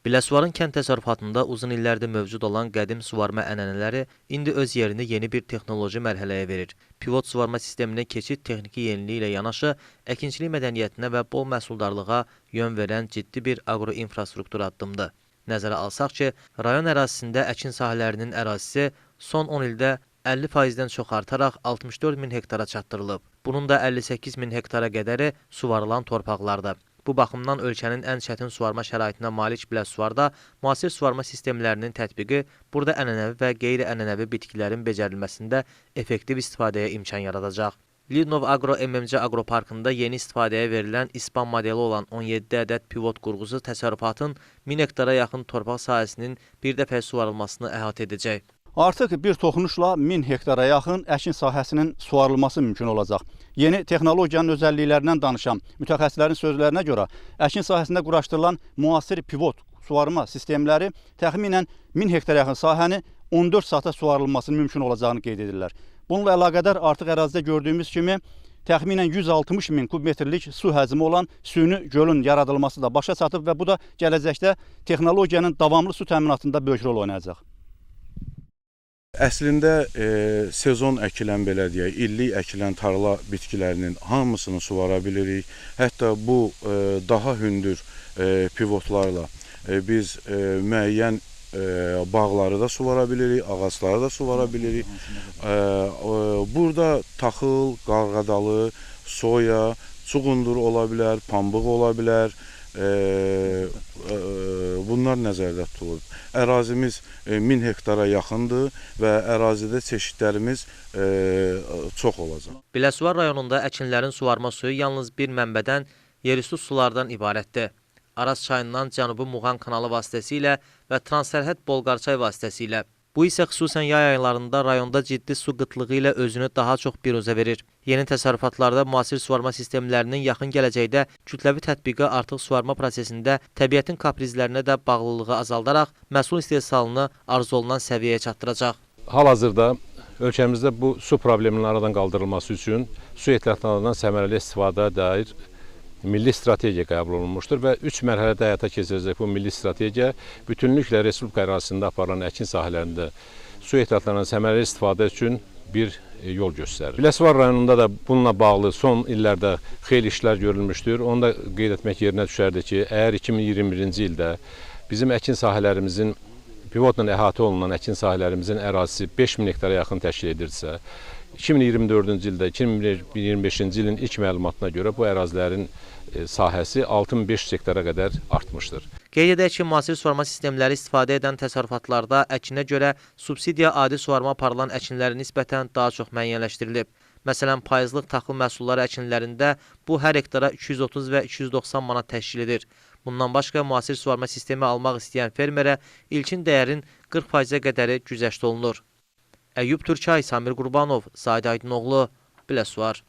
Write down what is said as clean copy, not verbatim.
Biləsuvarın kənd təsərrüfatında uzun illərdir mövcud olan qədim suvarma ənənələri indi öz yerini yeni bir texnoloji mərhələyə verir. Pivot suvarma sisteminə keçid texniki yeniliyi ilə yanaşı, əkinçilik mədəniyyətinə və bol məhsuldarlığa yön verən ciddi bir aqroinfrastruktur addımdır. Nəzərə alsaq ki, rayon ərazisində əkin sahələrinin ərazisi son 10 ildə 50%-dən çox artaraq 64 min hektara çatdırılıb. Bunun da 58 min hektara qədəri suvarılan torpaqlardır. Bu baxımdan ölkənin ən çətin suvarma şəraitinə malik Biləsuvarda müasir suvarma sistemlərinin tətbiqi burada ənənəvi və qeyri-ənənəvi bitkilərin becərilməsində effektiv istifadəyə imkan yaradacaq. Lidnov Agro MMC Agroparkında yeni istifadəyə verilən İspan modeli olan 17 ədəd pivot qurğusu təsərrüfatın 1000 hektara yaxın torpaq sahəsinin bir dəfə suvarılmasını əhatə edəcək. Artıq bir toxunuşla 1000 hektara yaxın əkin sahəsinin suvarılması mümkün olacaq. Yeni texnologiyanın özəlliklərindən danışan mütəxəssislərin sözlərinə görə əkin sahəsində quraşdırılan müasir pivot suvarma sistemləri təxminən 1000 hektara yaxın sahəni 14 saata suvarılmasının mümkün olacağını qeyd edirlər. Bununla əlaqədar artıq ərazidə gördüyümüz kimi təxminən 160 min kubmetrlik su həcmi olan süni gölün yaradılması da başa çatıb və bu da gələcəkdə texnologiyanın davamlı su təminatında böyük rol oynayacaq. Əslində sezon əkilən belə deyək, illik əkilən tarla bitkilərinin hamısını suvara bilirik. Hətta bu daha hündür pivotlarla biz müəyyən bağları da suvara bilirik, ağacları da suvara bilirik. Burada taxıl, qarğadalı, soya, çuğundur ola bilər, pambıq ola bilər. Bunlar nəzərdə tutulur. Ərazimiz 1000 hektara yaxındır və ərazidə çeşidlərimiz çox olacaq. Biləsuvar rayonunda əkinlərin suvarma suyu yalnız bir mənbədən, yerüstü sulardan ibarətdir. Araz çayından Cənubi Muğan kanalı vasitəsilə və transsərhəd Bolqarçay vasitəsilə. Bu isə xüsusən yay aylarında rayonda ciddi su qıtlığı ilə özünü daha çox biruzə verir. Yeni təsərrüfatlarda müasir suvarma sistemlərinin yaxın gələcəkdə kütləvi tətbiqi artıq suvarma prosesində təbiətin kaprizlərinə də bağlılığı azaldaraq məhsul istehsalını arzu olunan səviyyəyə çatdıracaq. Hal-hazırda ölkəmizdə bu su probleminin aradan qaldırılması üçün su ehtiyatlarından səmərəli istifadəyə dair milli strategiya qəbul olunmuşdur və 3 mərhələdə həyata keçiriləcək bu milli strategiya bütünlüklə Respublika ərazisində aparılan əkin sahələrində su ehtiyatlarından səmərəli istifadə üçün bir yol göstərir. Biləsuvar rayonunda da bununla bağlı son illərdə xeyli işlər görülmüşdür. Onu da qeyd etmək yerinə düşərdi ki, əgər 2021-ci ildə bizim əkin sahələrimizin pivotla əhatə olunan əkin sahələrimizin ərazisi 5000 hektara yaxın təşkil edirsə, 2024-cü ildə 2025-ci ilin ilk məlumatına görə bu ərazilərin sahəsi 6500 hektara qədər artmışdır. Qeyd edək ki, müasir suvarma sistemləri istifadə edən təsərrüfatlarda əkinə görə subsidiya adi suvarma aparılan əkinlərə nisbətən daha çox müəyyənləşdirilib. Məsələn, payızlıq taxıl məhsulları əkinlərində bu hər hektara 230 və 290 manat təşkil edir. Bundan başqa müasir suvarma sistemi almaq istəyən fermerə ilkin dəyərin 40%-ə qədəri güzəşt olunur. Əyyub Türkay, Samir Qurbanov, Said Aydınoğlu, Biləsuvar.